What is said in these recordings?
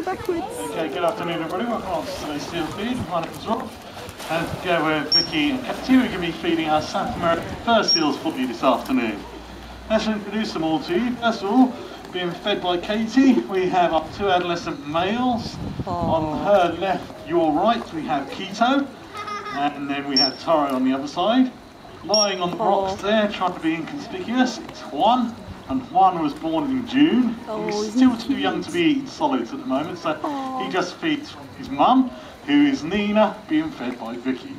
backwards. Okay, good afternoon everybody, welcome on to today's Seal Feed. My name is Rob, and together with Vicky and Katie, we're going to be feeding our South American fur seals for you this afternoon. Let's introduce them all to you. First of all, being fed by Katie, we have our two adolescent males. Aww. On her left, your right, we have Keto, and then we have Taro on the other side. Lying on the rocks there, trying to be inconspicuous, it's Juan. And Juan was born in June. He's still too young to be eating solids at the moment, so he just feeds his mum, who is Nina, being fed by Vicky.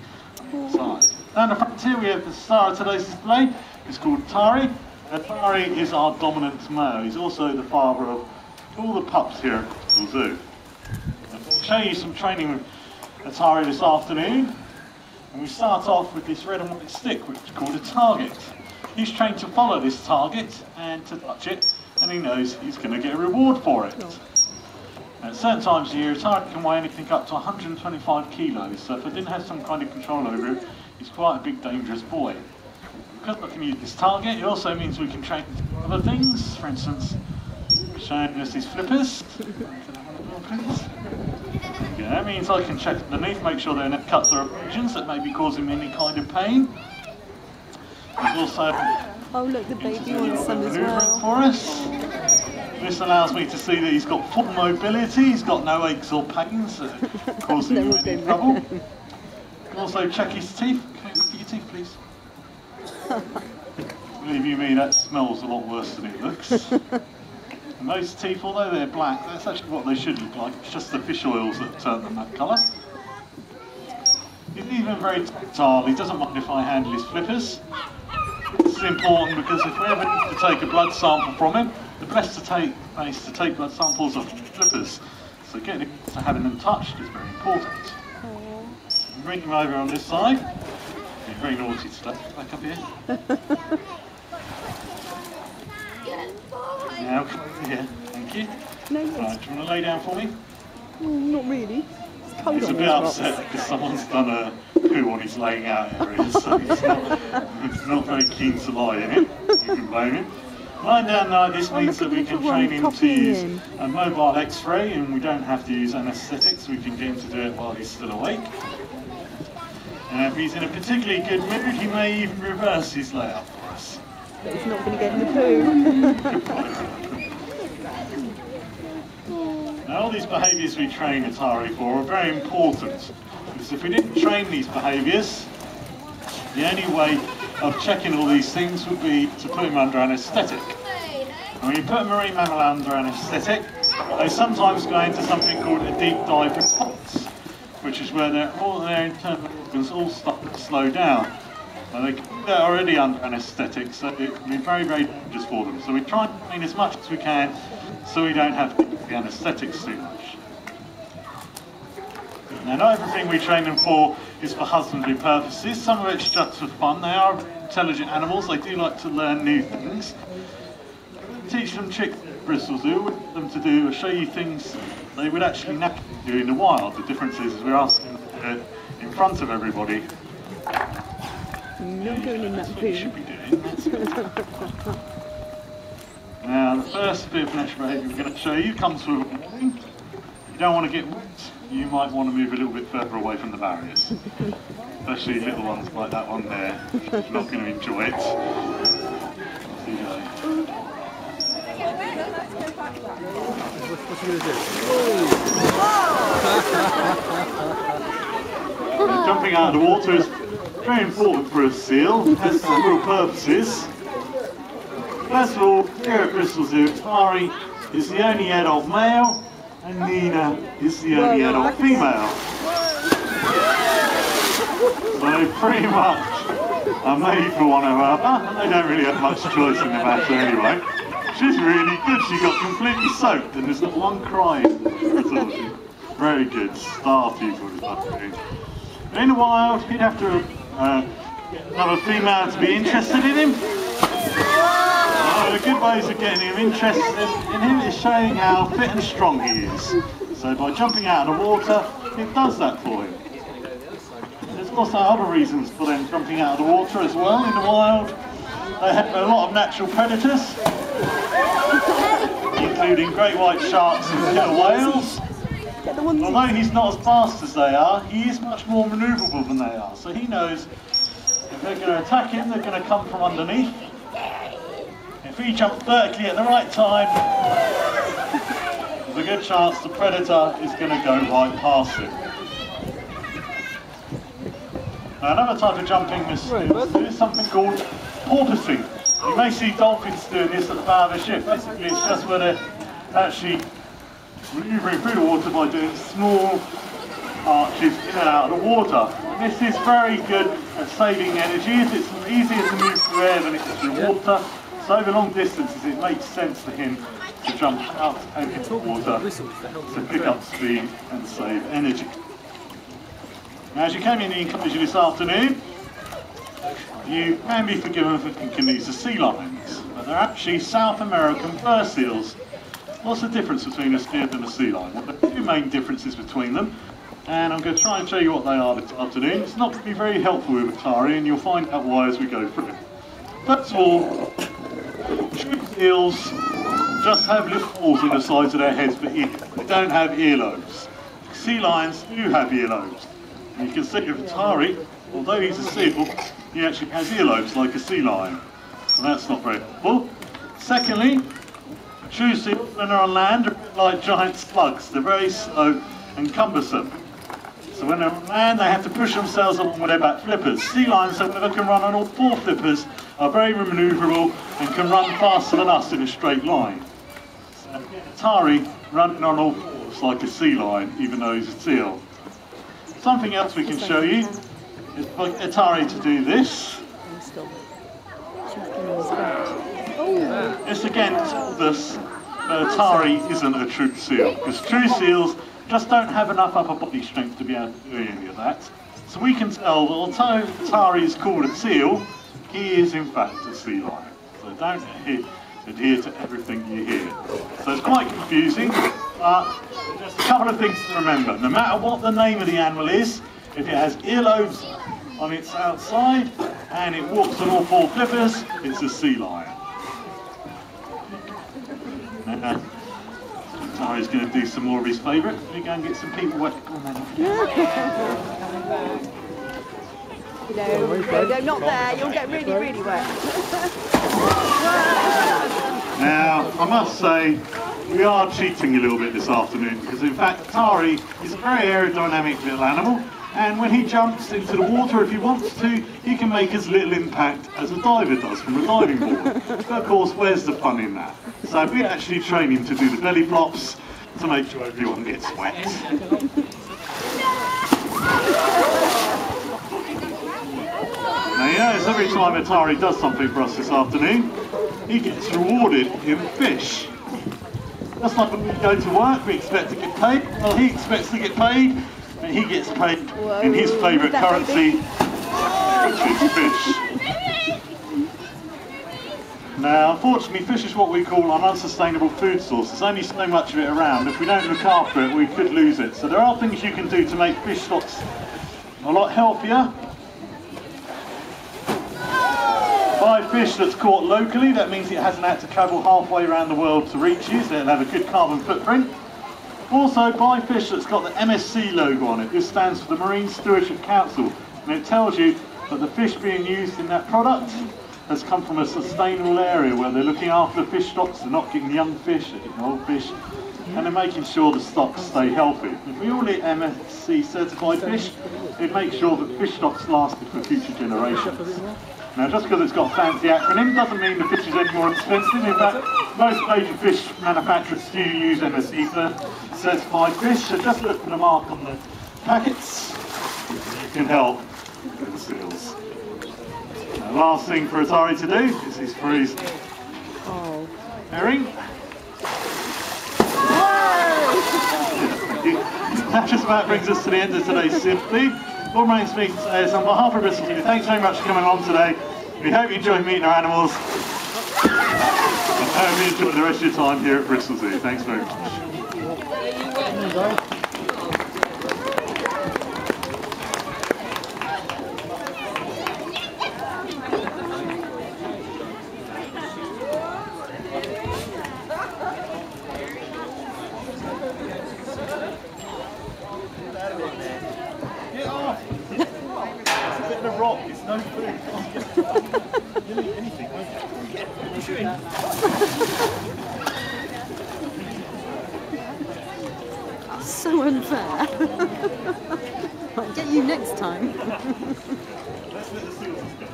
Down the front here we have the star of today's display. It's called Tari. Tari is our dominant male. He's also the father of all the pups here at Bristol Zoo. I'll show you some training with Tari this afternoon. And we start off with this red and white stick, which is called a target. He's trained to follow this target and to touch it, and he knows he's going to get a reward for it. At certain times of the year, a target can weigh anything up to 125 kilos, so if I didn't have some kind of control over him, he's quite a big, dangerous boy. Because I can use this target, it also means we can train other things. For instance, showing us these flippers. Yeah, that means I can check underneath, make sure there are no cuts or abrasions that may be causing me any kind of pain. There's also look, the baby wants some as well. For us. This allows me to see that he's got full mobility, he's got no aches or pains that causing him any trouble. You can also check his teeth. Can you look at your teeth, please? Believe you me, that smells a lot worse than it looks. And those teeth, although they're black, that's actually what they should look like. It's just the fish oils that turn them that colour. He's even very tactile. He doesn't mind if I handle his flippers. This is important because if we ever need to take a blood sample from him, the best place to take blood samples of flippers. So getting him to having them touched is very important. Bring him over on this side. He's very naughty today. Back up here. Now come over here. Thank you. No, right, do you want to lay down for me? Not really. It's cold. He's a bit upset because someone's done a poo on his laying out area, so he's not very keen to lie in it. You can blame him. Lying down like this means that we can train him to use a mobile X-ray, and we don't have to use anaesthetics. We can get him to do it while he's still awake. And if he's in a particularly good mood, he may even reverse his layout for us. But he's not going to get in the poo. Now, all these behaviours we train Atari for are very important, because if we didn't train these behaviours, the only way of checking all these things would be to put him under anaesthetic. And when you put a marine mammal under anaesthetic, they sometimes go into something called a deep dive response, which is where all their internal organs all start to slow down. And they're already under anaesthetic, so it can be very, very dangerous for them. So we try and train as much as we can so we don't have to use the anaesthetics too much. Now, not everything we train them for is for husbandry purposes. Some of it's just for fun. They are intelligent animals. They do like to learn new things. Teach them tricks at Bristol Zoo. We want them to do or show you things they would actually naturally do in the wild. The difference is we're asking them to do it in front of everybody. Not going in that poo. Should be doing. Now, the first bit of natural behaviour we're going to show you comes with a warning. You don't want to get wet. You might want to move a little bit further away from the barriers. Especially little ones like that one there. You're not going to enjoy it. See you go. What's he going to do? Jumping out of the water is very important for a seal. It has several purposes. First of all, here at Bristol Zoo, Tari is the only adult male, and Nina is the only adult female. So pretty much are made for one another, and they don't really have much choice in the matter anyway. She's really good. She got completely soaked, and there's not one cry. Very good. Star pupil is that thing. In the wild, you'd have to get another female to be interested in him. The good ways of getting him interested in him is showing how fit and strong he is. So by jumping out of the water, it does that for him. There's also other reasons for them jumping out of the water as well. In the wild, they have a lot of natural predators, including great white sharks and killer whales. the ones. Although he's not as fast as they are, he is much more manoeuvrable than they are. So he knows if they're going to attack him, they're going to come from underneath. If he jumps vertically at the right time, there's a good chance the predator is going to go right past him. Now, another type of jumping is something called porpoising. You may see dolphins doing this at the bow of a ship. Basically, it's just where they're actually manoeuvring through the water by doing small arches in and out of the water. And this is very good at saving energy. It's easier to move through air than it is through water. So over long distances, it makes sense for him to jump out and into the water to pick up speed and save energy. Now, as you came in the enclosure this afternoon, you can be forgiven for thinking these are sea lions, but they're actually South American fur seals. What's the difference between a seal and a sea lion? Well, there are two main differences between them, and I'm going to try and show you what they are this afternoon. It's not going to be very helpful with Atari, and you'll find out why as we go through. First of all, true seals just have little holes in the sides of their heads for ears. They don't have earlobes. Sea lions do have earlobes. And you can see with Atari, although he's a seal, he actually has earlobes like a sea lion. So that's not very helpful. Secondly, true seals, when they're on land, are a bit like giant slugs. They're very slow and cumbersome. So when they're on land, they have to push themselves along with their back flippers. Sea lions, however, can run on all four flippers, are very manoeuvrable and can run faster than us in a straight line. So Atari running on all fours like a sea lion, even though he's a seal. Something else we can show you is for Atari to do this. This again tells us that Atari isn't a true seal, because true seals just don't have enough upper body strength to be able to do any of that. So we can tell that although Atari is called a seal, he is in fact a sea lion. So don't adhere to everything you hear. So it's quite confusing, but just a couple of things to remember. No matter what the name of the animal is, if it has earlobes on its outside and it walks on all four flippers, it's a sea lion. Atari's going to do some more of his favourite. We're going to get some people wet. No, not there. You'll get really, really wet. Now, I must say, we are cheating a little bit this afternoon, because in fact Atari is a very aerodynamic little animal, and when he jumps into the water, if he wants to, he can make as little impact as a diver does from a diving board. But of course, where's the fun in that? So we actually train him to do the belly flops to make sure everyone gets wet. Now you notice every time Atari does something for us this afternoon, he gets rewarded in fish. Just like when we go to work, we expect to get paid. Well, he expects to get paid, and he gets paid in his favourite currency, which is fish. Now, unfortunately, fish is what we call an unsustainable food source. There's only so much of it around. If we don't look after it, we could lose it. So there are things you can do to make fish stocks a lot healthier. Buy fish that's caught locally. That means it hasn't had to travel halfway around the world to reach you, so it'll have a good carbon footprint. Also, buy fish that's got the MSC logo on it. This stands for the Marine Stewardship Council, and it tells you that the fish being used in that product has come from a sustainable area where they're looking after the fish stocks. They're not getting young fish, they're getting old fish, and they're making sure the stocks stay healthy. If we all eat MSC certified fish, it makes sure that fish stocks lasted for future generations. Now, just because it's got a fancy acronym doesn't mean the fish is any more expensive. In fact, most major fish manufacturers do use MSC for certified fish, so just look for the mark on the packets. It can help with the seals. Now, last thing for Atari to do is his freeze herring. That just about brings us to the end of today's Simply. All remains for me to say is on behalf of Bristol Zoo, thanks very much for coming along today. We hope you enjoyed meeting our animals. And I hope you enjoyed the rest of your time here at Bristol Zoo. Thanks very much. It's no food. You'll eat anything, won't you? So unfair. I'll get you next time. Let's let the seals go.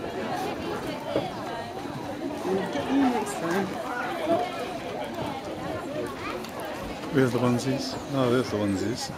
I'll get you next time. Where's the onesies? Oh, there's the onesies.